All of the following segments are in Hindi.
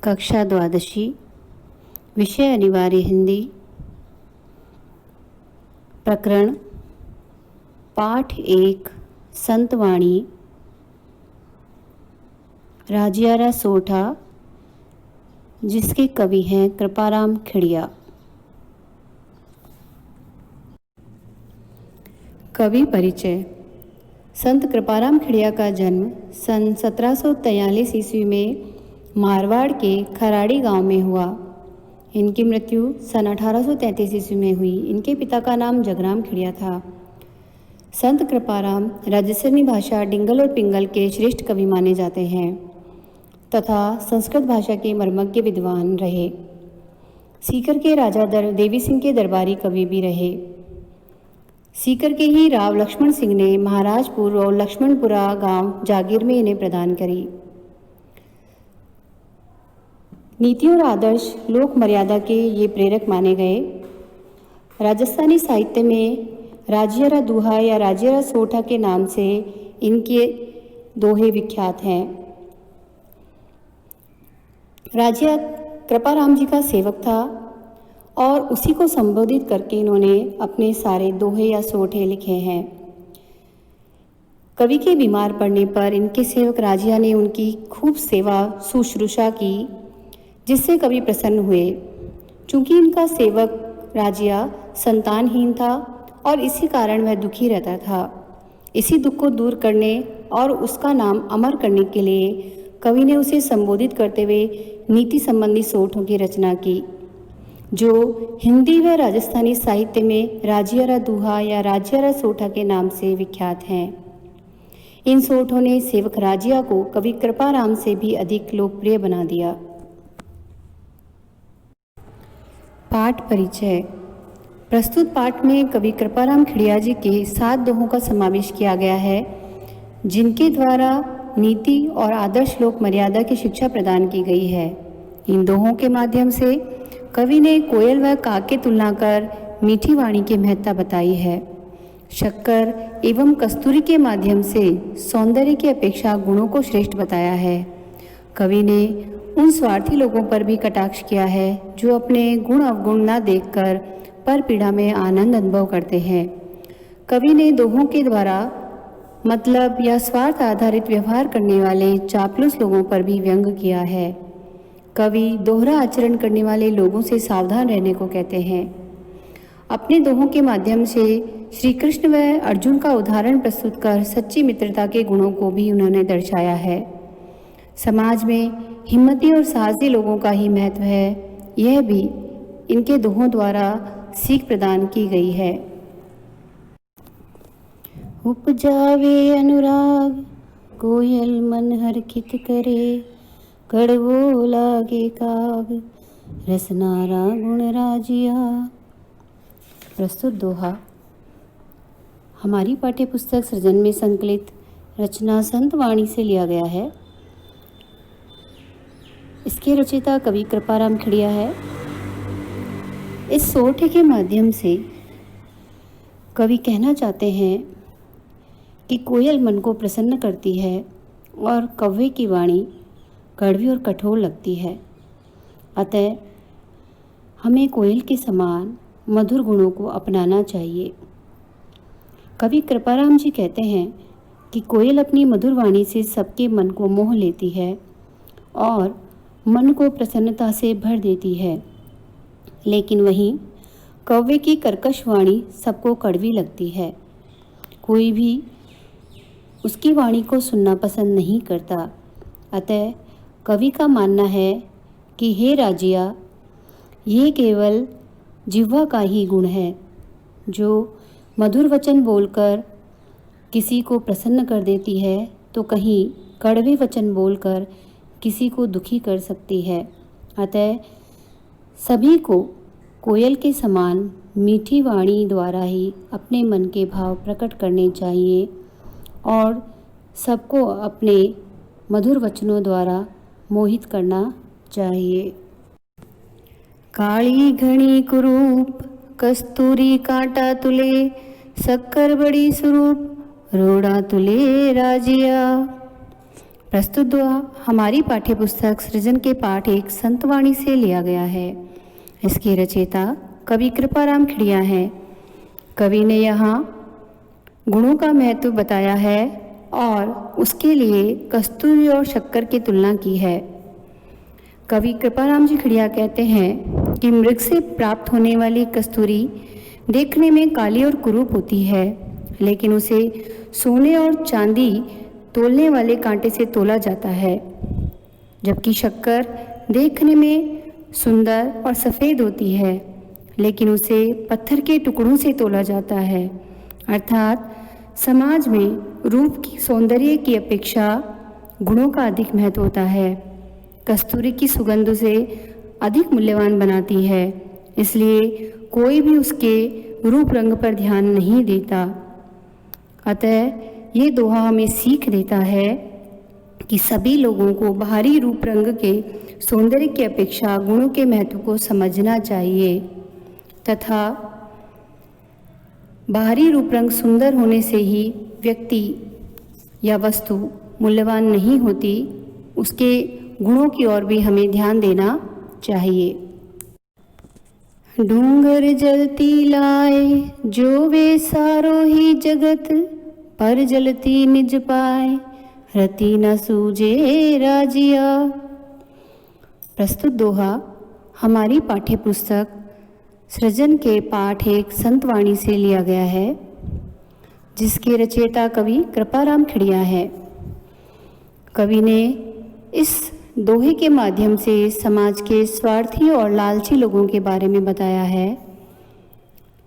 कक्षा द्वादशी, विषय अनिवार्य हिंदी, प्रकरण पाठ 1, संतवाणी, राजियारा सोठा, जिसके कवि हैं कृपाराम खिड़िया। कवि परिचय। संत कृपाराम खिड़िया का जन्म सन 1743 ईस्वी में मारवाड़ के खराड़ी गांव में हुआ। इनकी मृत्यु सन 1833 ईस्वी में हुई। इनके पिता का नाम जगराम खिड़िया था। संत कृपाराम राजस्थानी भाषा डिंगल और पिंगल के श्रेष्ठ कवि माने जाते हैं तथा संस्कृत भाषा के मर्मज्ञ विद्वान रहे। सीकर के राजा देवी सिंह के दरबारी कवि भी रहे। सीकर के ही राव लक्ष्मण सिंह ने महाराजपुर और लक्ष्मणपुरा गांव जागीर में इन्हें प्रदान करी। नीति और आदर्श लोक मर्यादा के ये प्रेरक माने गए। राजस्थानी साहित्य में राजियारा दूहा या राजियारा सोठा के नाम से इनके दोहे विख्यात हैं। राजिया कृपाराम जी का सेवक था और उसी को संबोधित करके इन्होंने अपने सारे दोहे या सोठे लिखे हैं। कवि के बीमार पड़ने पर इनके सेवक राजिया ने उनकी खूब सेवा शुश्रूषा की, जिससे कवि प्रसन्न हुए। चूंकि इनका सेवक राजिया संतानहीन था और इसी कारण वह दुखी रहता था। इसी दुख को दूर करने और उसका नाम अमर करने के लिए कवि ने उसे संबोधित करते हुए नीति संबंधी सोठों की रचना की, जो हिंदी व राजस्थानी साहित्य में राजियारा दूहा या राजियारा सोठा के नाम से विख्यात हैं। इन सोठों ने सेवक राजिया को कवि कृपाराम से भी अधिक लोकप्रिय बना दिया। पाठ परिचय। प्रस्तुत पाठ में कवि कृपाराम खिड़िया जी के 7 दोहों का समावेश किया गया है, जिनके द्वारा नीति और आदर्श लोक मर्यादा की शिक्षा प्रदान की गई है। इन दोहों के माध्यम से कवि ने कोयल व काक की तुलना कर मीठी वाणी की महत्ता बताई है। शक्कर एवं कस्तूरी के माध्यम से सौंदर्य की अपेक्षा गुणों को श्रेष्ठ बताया है। कवि ने उन स्वार्थी लोगों पर भी कटाक्ष किया है जो अपने गुण अवगुण न देखकर पर पीड़ा में आनंद अनुभव करते हैं। कवि ने दोहों के द्वारा मतलब या स्वार्थ आधारित व्यवहार करने वाले चापलूस लोगों पर भी व्यंग किया है। कवि दोहरा आचरण करने वाले लोगों से सावधान रहने को कहते हैं। अपने दोहों के माध्यम से श्री कृष्ण व अर्जुन का उदाहरण प्रस्तुत कर सच्ची मित्रता के गुणों को भी उन्होंने दर्शाया है। समाज में हिम्मती और साहसी लोगों का ही महत्व है, यह भी इनके दोहों द्वारा सीख प्रदान की गई है। उपजावे अनुराग कोयल मन हर्षित करे, कड़वो लागे काग रसनारा गुण राजिया। प्रस्तुत दोहा हमारी पाठ्य पुस्तक सृजन में संकलित रचना संतवाणी से लिया गया है। इसके रचयिता कवि कृपाराम खिड़िया है। इस सोठे के माध्यम से कवि कहना चाहते हैं कि कोयल मन को प्रसन्न करती है और कौवे की वाणी कड़वी और कठोर लगती है। अतः हमें कोयल के समान मधुर गुणों को अपनाना चाहिए। कवि कृपाराम जी कहते हैं कि कोयल अपनी मधुर वाणी से सबके मन को मोह लेती है और मन को प्रसन्नता से भर देती है, लेकिन वहीं कौवे की कर्कश वाणी सबको कड़वी लगती है। कोई भी उसकी वाणी को सुनना पसंद नहीं करता। अतः कवि का मानना है कि हे राजिया, ये केवल जिह्वा का ही गुण है, जो मधुर वचन बोलकर किसी को प्रसन्न कर देती है तो कहीं कड़वे वचन बोलकर किसी को दुखी कर सकती है। अतः सभी को कोयल के समान मीठी वाणी द्वारा ही अपने मन के भाव प्रकट करने चाहिए और सबको अपने मधुर वचनों द्वारा मोहित करना चाहिए। काली घनी कुरूप कस्तूरी कांटा तुले, शक्कर बड़ी स्वरूप रोड़ा तुले राजिया। प्रस्तुत दोहा हमारी पाठ्यपुस्तक सृजन के पाठ एक संतवाणी से लिया गया है। इसके रचयिता कवि कृपाराम खिड़िया हैं। कवि ने यहाँ गुणों का महत्व बताया है और उसके लिए कस्तूरी और शक्कर की तुलना की है। कवि कृपाराम जी खिड़िया कहते हैं कि मृग से प्राप्त होने वाली कस्तूरी देखने में काली और कुरूप होती है, लेकिन उसे सोने और चांदी तोलने वाले कांटे से तोला जाता है, जबकि शक्कर देखने में सुंदर और सफ़ेद होती है, लेकिन उसे पत्थर के टुकड़ों से तोला जाता है। अर्थात समाज में रूप की सौंदर्य की अपेक्षा गुणों का अधिक महत्व होता है। कस्तूरी की सुगंध उसे अधिक मूल्यवान बनाती है, इसलिए कोई भी उसके रूप रंग पर ध्यान नहीं देता। अतः ये दोहा हमें सीख देता है कि सभी लोगों को बाहरी रूप रंग के सौंदर्य की अपेक्षा गुणों के महत्व को समझना चाहिए तथा बाहरी रूप रंग सुंदर होने से ही व्यक्ति या वस्तु मूल्यवान नहीं होती, उसके गुणों की ओर भी हमें ध्यान देना चाहिए। डूंगर जलती लाए जो वे सारो ही जगत, पर जलती निज पाए रति न सूझे राजिया। प्रस्तुत दोहा हमारी पाठ्यपुस्तक सृजन के पाठ एक संतवाणी से लिया गया है, जिसके रचयिता कवि कृपाराम खिड़िया है। कवि ने इस दोहे के माध्यम से समाज के स्वार्थी और लालची लोगों के बारे में बताया है,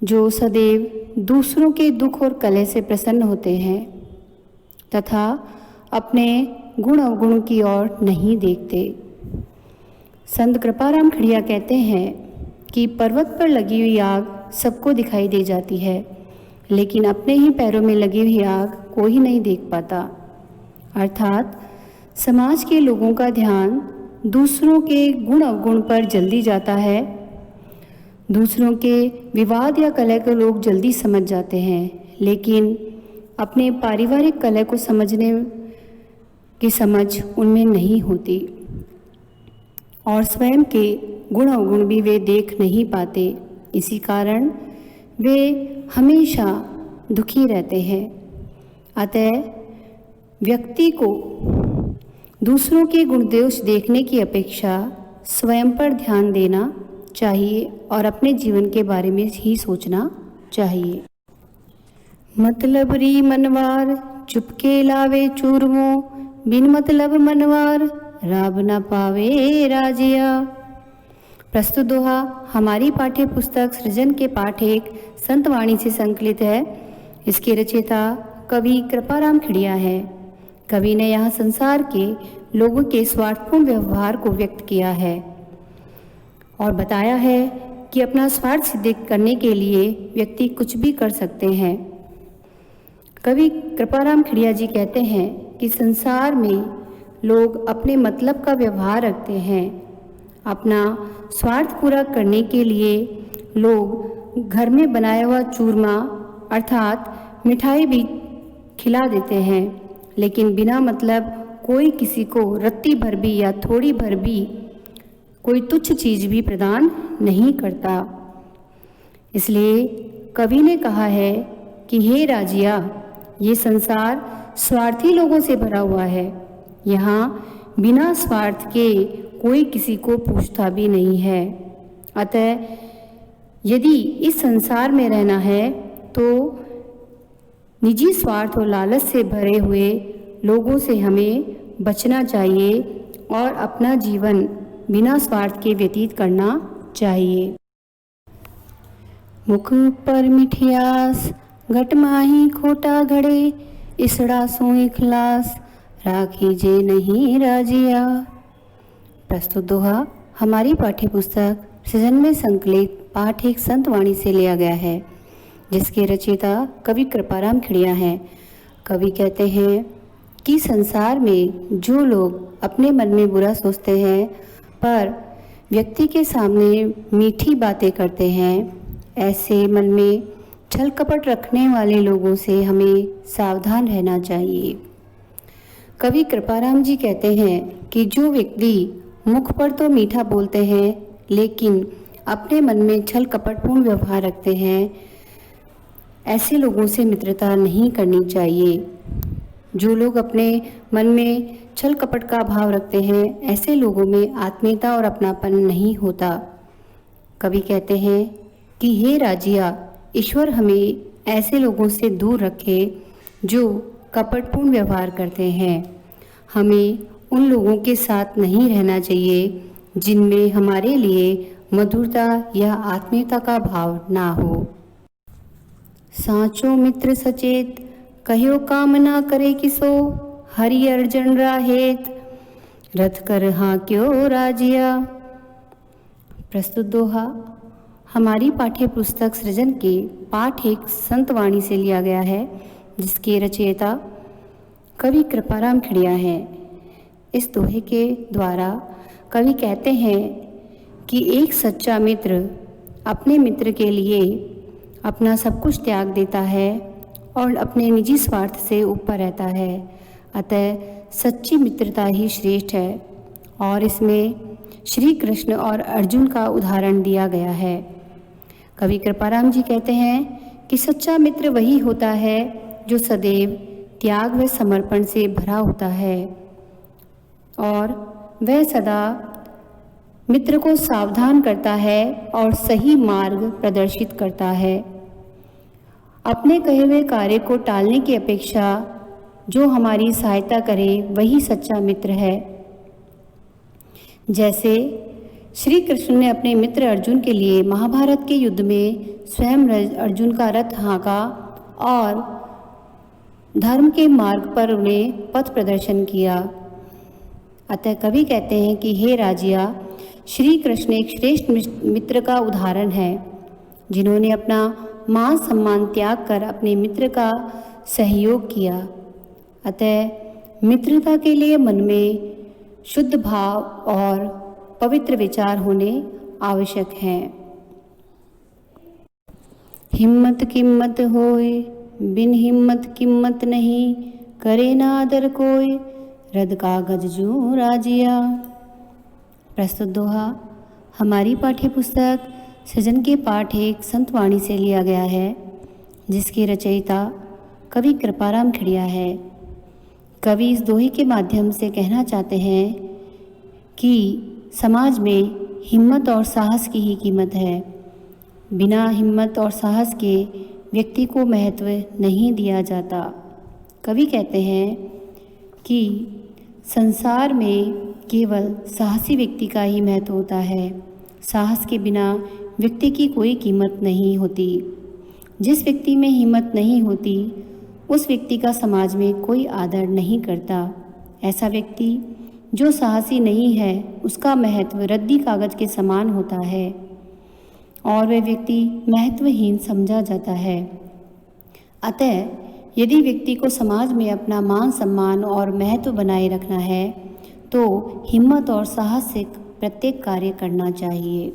जो सदैव दूसरों के दुख और कलह से प्रसन्न होते हैं तथा अपने गुण अवगुण की ओर नहीं देखते। संत कृपाराम खिड़िया कहते हैं कि पर्वत पर लगी हुई आग सबको दिखाई दे जाती है, लेकिन अपने ही पैरों में लगी हुई आग कोई नहीं देख पाता। अर्थात समाज के लोगों का ध्यान दूसरों के गुण अवगुण पर जल्दी जाता है। दूसरों के विवाद या कलह को लोग जल्दी समझ जाते हैं, लेकिन अपने पारिवारिक कलह को समझने की समझ उनमें नहीं होती और स्वयं के गुण अवगुण भी वे देख नहीं पाते। इसी कारण वे हमेशा दुखी रहते हैं। अतः व्यक्ति को दूसरों के गुण दोष देखने की अपेक्षा स्वयं पर ध्यान देना चाहिए और अपने जीवन के बारे में ही सोचना चाहिए। मतलब री मनवार चुपके लावे चूरमो, बिन मतलब मनवार राब न पावे राजिया। प्रस्तुत दोहा हमारी पाठ्य पुस्तक सृजन के पाठ एक संतवाणी से संकलित है। इसके रचयिता कवि कृपाराम खिड़िया है। कवि ने यहाँ संसार के लोगों के स्वार्थपूर्ण व्यवहार को व्यक्त किया है और बताया है कि अपना स्वार्थ सिद्ध करने के लिए व्यक्ति कुछ भी कर सकते हैं। कवि कृपाराम खिड़िया जी कहते हैं कि संसार में लोग अपने मतलब का व्यवहार रखते हैं। अपना स्वार्थ पूरा करने के लिए लोग घर में बनाया हुआ चूरमा अर्थात मिठाई भी खिला देते हैं, लेकिन बिना मतलब कोई किसी को रत्ती भर भी या थोड़ी भर भी कोई तुच्छ चीज़ भी प्रदान नहीं करता। इसलिए कवि ने कहा है कि हे राजिया, ये संसार स्वार्थी लोगों से भरा हुआ है। यहाँ बिना स्वार्थ के कोई किसी को पूछता भी नहीं है। अतः यदि इस संसार में रहना है तो निजी स्वार्थ और लालच से भरे हुए लोगों से हमें बचना चाहिए और अपना जीवन बिना स्वार्थ के व्यतीत करना चाहिए। मुख पर मिठियास घट माही खोटा घड़े, इसड़ा सोई खलास राखी जे नहीं राजिया। प्रस्तुत दोहा हमारी पाठ्य पुस्तक सृजन में संकलित पाठ एक संतवाणी से लिया गया है, जिसके रचयिता कवि कृपाराम खिड़िया हैं। कवि कहते हैं कि संसार में जो लोग अपने मन में बुरा सोचते हैं पर व्यक्ति के सामने मीठी बातें करते हैं, ऐसे मन में छल कपट रखने वाले लोगों से हमें सावधान रहना चाहिए। कवि कृपाराम जी कहते हैं कि जो व्यक्ति मुख पर तो मीठा बोलते हैं लेकिन अपने मन में छल कपटपूर्ण व्यवहार रखते हैं, ऐसे लोगों से मित्रता नहीं करनी चाहिए। जो लोग अपने मन में छल कपट का भाव रखते हैं, ऐसे लोगों में आत्मीयता और अपनापन नहीं होता। कवि कहते हैं कि हे राजिया, ईश्वर हमें ऐसे लोगों से दूर रखे जो कपटपूर्ण व्यवहार करते हैं। हमें उन लोगों के साथ नहीं रहना चाहिए जिनमें हमारे लिए मधुरता या आत्मीयता का भाव ना हो। साचो मित्र सचेत, कहियो काम ना करे किसो, हरि अर्जन राहेत, रथ कर हाँ क्यों राजिया। प्रस्तुत दोहा हमारी पाठ्य पुस्तक सृजन के पाठ एक संत वाणी से लिया गया है, जिसके रचयिता कवि कृपाराम खिड़िया हैं। इस दोहे के द्वारा कवि कहते हैं कि एक सच्चा मित्र अपने मित्र के लिए अपना सब कुछ त्याग देता है और अपने निजी स्वार्थ से ऊपर रहता है। अतः सच्ची मित्रता ही श्रेष्ठ है और इसमें श्री कृष्ण और अर्जुन का उदाहरण दिया गया है। कवि कृपाराम जी कहते हैं कि सच्चा मित्र वही होता है जो सदैव त्याग व समर्पण से भरा होता है और वह सदा मित्र को सावधान करता है और सही मार्ग प्रदर्शित करता है। अपने कहे हुए कार्य को टालने की अपेक्षा जो हमारी सहायता करे वही सच्चा मित्र है। जैसे श्री कृष्ण ने अपने मित्र अर्जुन के लिए महाभारत के युद्ध में स्वयं अर्जुन का रथ हाँका और धर्म के मार्ग पर उन्हें पथ प्रदर्शन किया। अतः कवि कहते हैं कि हे राजिया, श्री कृष्ण एक श्रेष्ठ मित्र का उदाहरण है, जिन्होंने अपना मान सम्मान त्याग कर अपने मित्र का सहयोग किया। अतः मित्रता के लिए मन में शुद्ध भाव और पवित्र विचार होने आवश्यक हैं। हिम्मत किम्मत होए, बिन हिम्मत किम्मत नहीं, करे ना आदर कोई, रद कागज जूं राजिया। प्रस्तुत दोहा हमारी पाठ्य पुस्तक सृजन के पाठ एक संत वाणी से लिया गया है, जिसकी रचयिता कवि कृपाराम खिड़िया है। कवि इस दोहे के माध्यम से कहना चाहते हैं कि समाज में हिम्मत और साहस की ही कीमत है। बिना हिम्मत और साहस के व्यक्ति को महत्व नहीं दिया जाता। कवि कहते हैं कि संसार में केवल साहसी व्यक्ति का ही महत्व होता है। साहस के बिना व्यक्ति की कोई कीमत नहीं होती। जिस व्यक्ति में हिम्मत नहीं होती, उस व्यक्ति का समाज में कोई आदर नहीं करता। ऐसा व्यक्ति जो साहसी नहीं है, उसका महत्व रद्दी कागज के समान होता है और वह व्यक्ति महत्वहीन समझा जाता है। अतः यदि व्यक्ति को समाज में अपना मान सम्मान और महत्व बनाए रखना है, तो हिम्मत और साहस से प्रत्येक कार्य करना चाहिए।